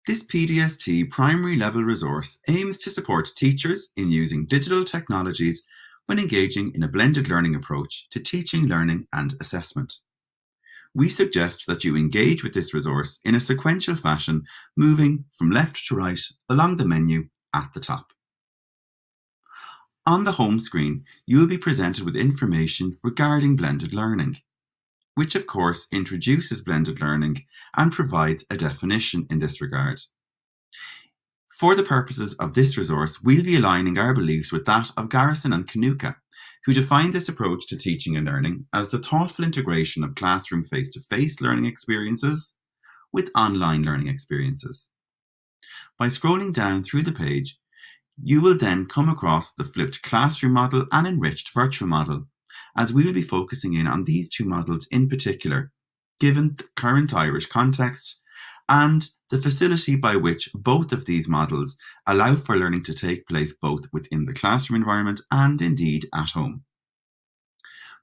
This PDST primary level resource aims to support teachers in using digital technologies when engaging in a blended learning approach to teaching, learning and assessment. We suggest that you engage with this resource in a sequential fashion, moving from left to right along the menu at the top. On the home screen, you will be presented with information regarding blended learning, which of course introduces blended learning and provides a definition in this regard. For the purposes of this resource, we'll be aligning our beliefs with that of Garrison and Kanuka, who defined this approach to teaching and learning as the thoughtful integration of classroom face-to-face learning experiences with online learning experiences. By scrolling down through the page, you will then come across the flipped classroom model and enriched virtual model, as we will be focusing in on these two models in particular, given the current Irish context and the facility by which both of these models allow for learning to take place both within the classroom environment and indeed at home.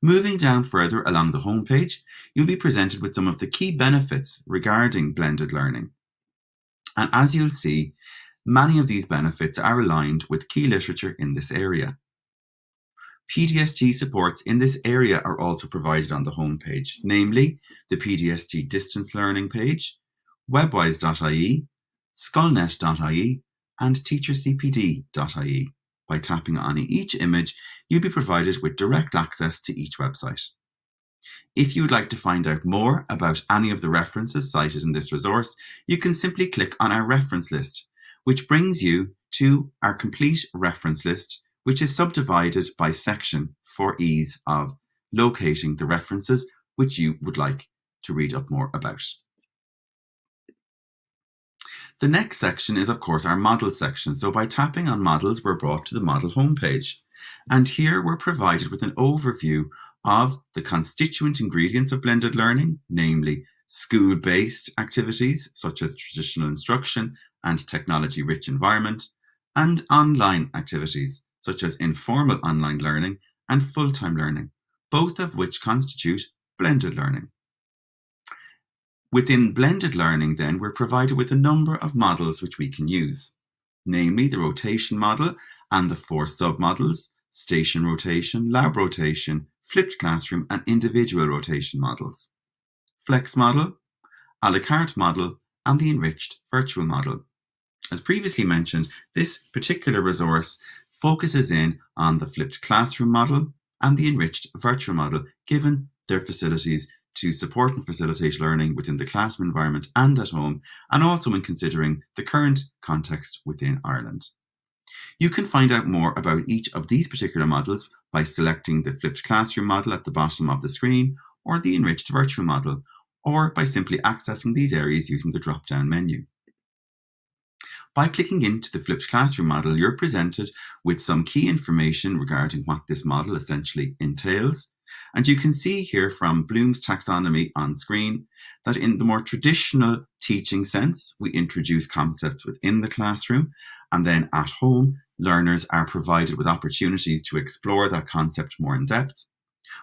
Moving down further along the homepage, you'll be presented with some of the key benefits regarding blended learning. And as you'll see, many of these benefits are aligned with key literature in this area. PDST supports in this area are also provided on the homepage, namely the PDST distance learning page, webwise.ie, skullnet.ie, and teachercpd.ie. By tapping on each image, you'll be provided with direct access to each website. If you would like to find out more about any of the references cited in this resource, you can simply click on our reference list, which brings you to our complete reference list, which is subdivided by section for ease of locating the references which you would like to read up more about. The next section is, of course, our models section. So by tapping on models, we're brought to the model homepage. And here we're provided with an overview of the constituent ingredients of blended learning, namely school-based activities such as traditional instruction and technology-rich environment, and online activities such as informal online learning and full-time learning, both of which constitute blended learning. Within blended learning, then, we're provided with a number of models which we can use, namely the rotation model and the 4 sub-models, station rotation, lab rotation, flipped classroom, and individual rotation models, flex model, a la carte model, and the enriched virtual model. As previously mentioned, this particular resource focuses in on the flipped classroom model and the enriched virtual model, given their facilities to support and facilitate learning within the classroom environment and at home, and also when considering the current context within Ireland. You can find out more about each of these particular models by selecting the flipped classroom model at the bottom of the screen, or the enriched virtual model, or by simply accessing these areas using the drop-down menu. By clicking into the flipped classroom model, you're presented with some key information regarding what this model essentially entails. And you can see here from Bloom's taxonomy on screen that in the more traditional teaching sense, we introduce concepts within the classroom, and then at home, learners are provided with opportunities to explore that concept more in depth.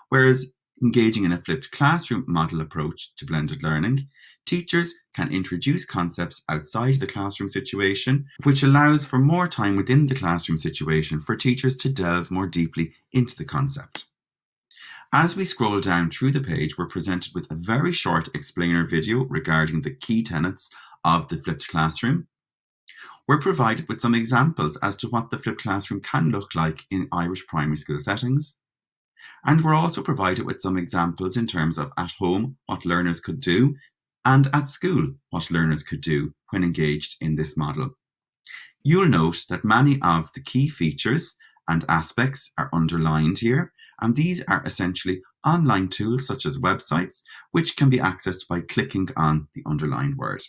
Whereas engaging in a flipped classroom model approach to blended learning, teachers can introduce concepts outside the classroom situation, which allows for more time within the classroom situation for teachers to delve more deeply into the concept. As we scroll down through the page, we're presented with a very short explainer video regarding the key tenets of the flipped classroom. We're provided with some examples as to what the flipped classroom can look like in Irish primary school settings. And we're also provided with some examples in terms of at home, what learners could do, and at school, what learners could do when engaged in this model. You'll note that many of the key features and aspects are underlined here, and these are essentially online tools such as websites, which can be accessed by clicking on the underlined word.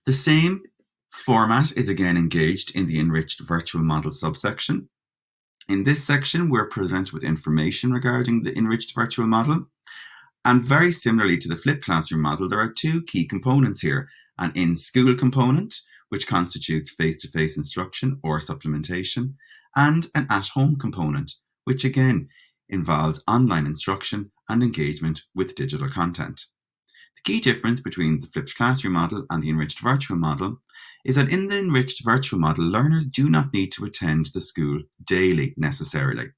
The same format is again engaged in the enriched virtual model subsection. In this section, we're presented with information regarding the enriched virtual model. And very similarly to the flipped classroom model, there are 2 key components here: an in-school component, which constitutes face-to-face instruction or supplementation, and an at-home component, which again involves online instruction and engagement with digital content. The key difference between the flipped classroom model and the enriched virtual model is that in the enriched virtual model, learners do not need to attend the school daily necessarily.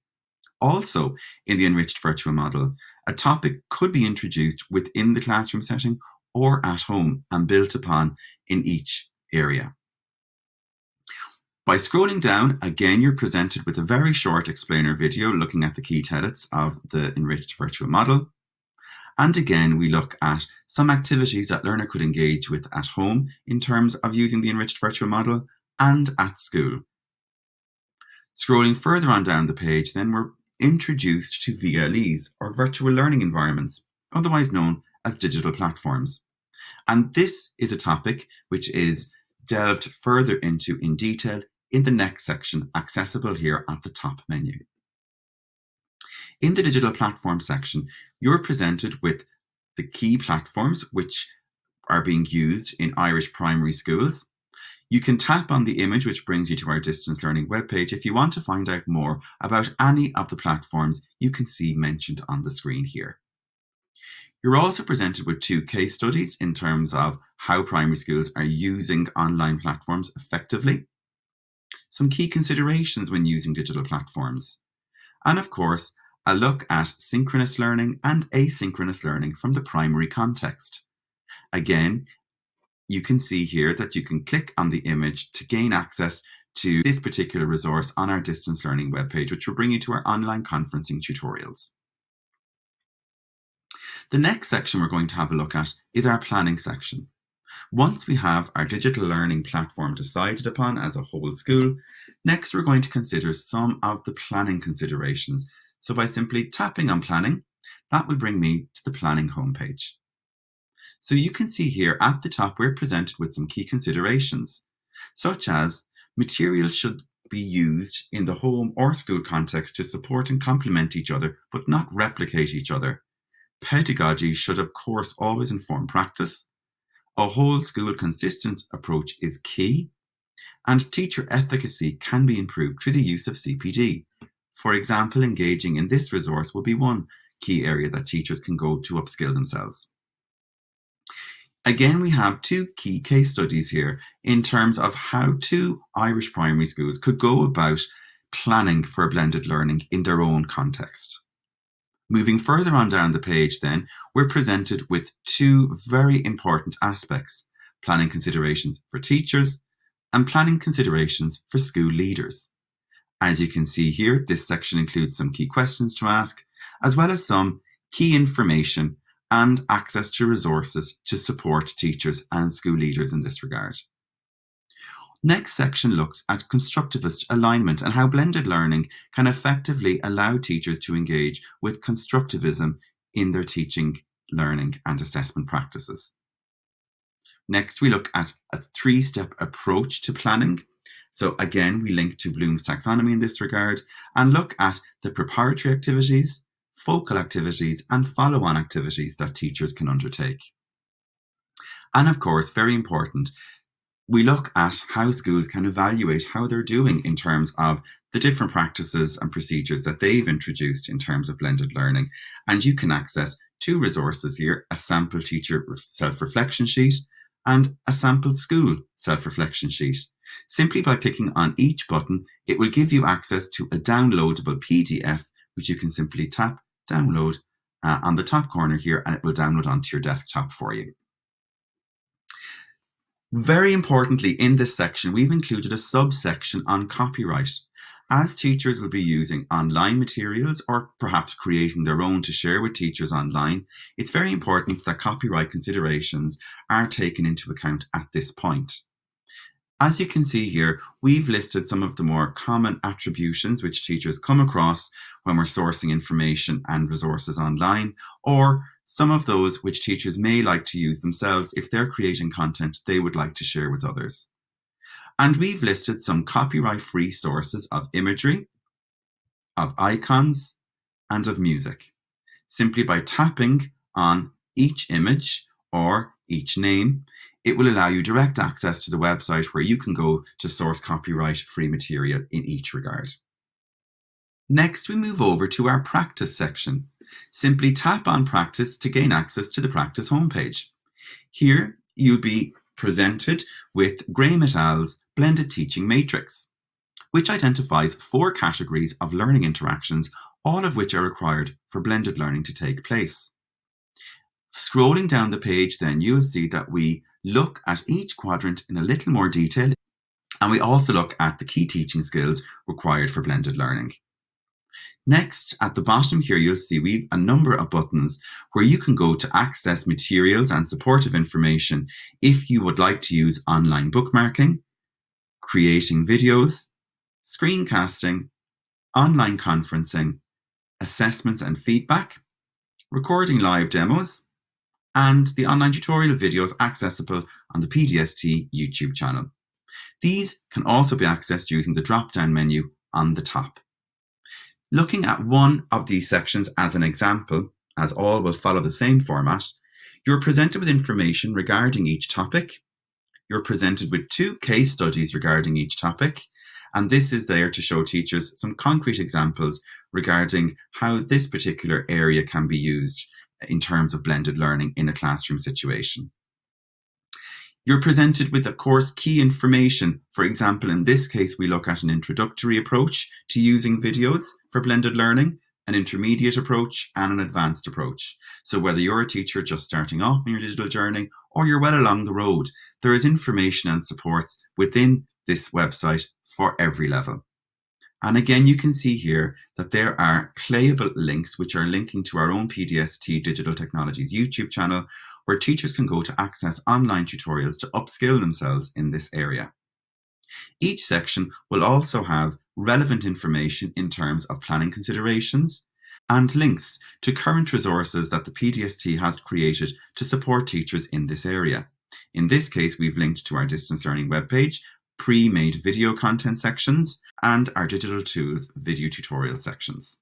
Also, in the enriched virtual model, a topic could be introduced within the classroom setting or at home and built upon in each area. By scrolling down, again, you're presented with a very short explainer video looking at the key tenets of the enriched virtual model. And again, we look at some activities that learner could engage with at home in terms of using the enriched virtual model and at school. Scrolling further on down the page, then we're introduced to VLEs, or virtual learning environments, otherwise known as digital platforms. And this is a topic which is delved further into in detail in the next section, accessible here at the top menu. In the digital platform section, you're presented with the key platforms which are being used in Irish primary schools. You can tap on the image which brings you to our distance learning webpage if you want to find out more about any of the platforms you can see mentioned on the screen here. You're also presented with 2 case studies in terms of how primary schools are using online platforms effectively, some key considerations when using digital platforms, and of course, a look at synchronous learning and asynchronous learning from the primary context. Again, you can see here that you can click on the image to gain access to this particular resource on our distance learning webpage, which will bring you to our online conferencing tutorials. The next section we're going to have a look at is our planning section. Once we have our digital learning platform decided upon as a whole school, next we're going to consider some of the planning considerations. So by simply tapping on planning, that will bring me to the planning homepage. So you can see here at the top, we're presented with some key considerations, such as materials should be used in the home or school context to support and complement each other, but not replicate each other. Pedagogy should, of course, always inform practice. A whole school consistent approach is key, and teacher efficacy can be improved through the use of CPD. For example, engaging in this resource will be one key area that teachers can go to upskill themselves. Again, we have 2 key case studies here in terms of how 2 Irish primary schools could go about planning for blended learning in their own context. Moving further on down the page then, we're presented with 2 very important aspects: planning considerations for teachers and planning considerations for school leaders. As you can see here, this section includes some key questions to ask, as well as some key information and access to resources to support teachers and school leaders in this regard. Next section looks at constructivist alignment and how blended learning can effectively allow teachers to engage with constructivism in their teaching, learning and assessment practices. Next, we look at a 3-step approach to planning. So again, we link to Bloom's taxonomy in this regard and look at the preparatory activities, focal activities and follow-on activities that teachers can undertake. And of course, very important, we look at how schools can evaluate how they're doing in terms of the different practices and procedures that they've introduced in terms of blended learning. And you can access 2 resources here: a sample teacher self-reflection sheet and a sample school self-reflection sheet. Simply by clicking on each button, it will give you access to a downloadable PDF, which you can simply tap download on the top corner here, and it will download onto your desktop for you. Very importantly, in this section, we've included a subsection on copyright. As teachers will be using online materials or perhaps creating their own to share with teachers online, it's very important that copyright considerations are taken into account at this point. As you can see here, we've listed some of the more common attributions which teachers come across when we're sourcing information and resources online, or some of those which teachers may like to use themselves if they're creating content they would like to share with others. And we've listed some copyright-free sources of imagery, of icons, and of music. Simply by tapping on each image or each name, it will allow you direct access to the website where you can go to source copyright-free material in each regard. Next, we move over to our practice section. Simply tap on practice to gain access to the practice homepage. Here, you'll be presented with Graham et al.'s Blended Teaching Matrix, which identifies 4 categories of learning interactions, all of which are required for blended learning to take place. Scrolling down the page then, you'll see that we look at each quadrant in a little more detail, and we also look at the key teaching skills required for blended learning. Next, at the bottom here, you'll see we've a number of buttons where you can go to access materials and supportive information if you would like to use online bookmarking, creating videos, screencasting, online conferencing, assessments and feedback, recording live demos, and the online tutorial videos accessible on the PDST YouTube channel. These can also be accessed using the drop-down menu on the top. Looking at one of these sections as an example, as all will follow the same format, you're presented with information regarding each topic. You're presented with 2 case studies regarding each topic, and this is there to show teachers some concrete examples regarding how this particular area can be used in terms of blended learning in a classroom situation. You're presented with, of course, key information. For example, in this case, we look at an introductory approach to using videos for blended learning, an intermediate approach, and an advanced approach. So whether you're a teacher just starting off in your digital journey or you're well along the road, there is information and supports within this website for every level. And again, you can see here that there are playable links which are linking to our own PDST Digital Technologies YouTube channel, where teachers can go to access online tutorials to upskill themselves in this area. Each section will also have relevant information in terms of planning considerations and links to current resources that the PDST has created to support teachers in this area. In this case, we've linked to our distance learning webpage, pre-made video content sections, and our digital tools video tutorial sections.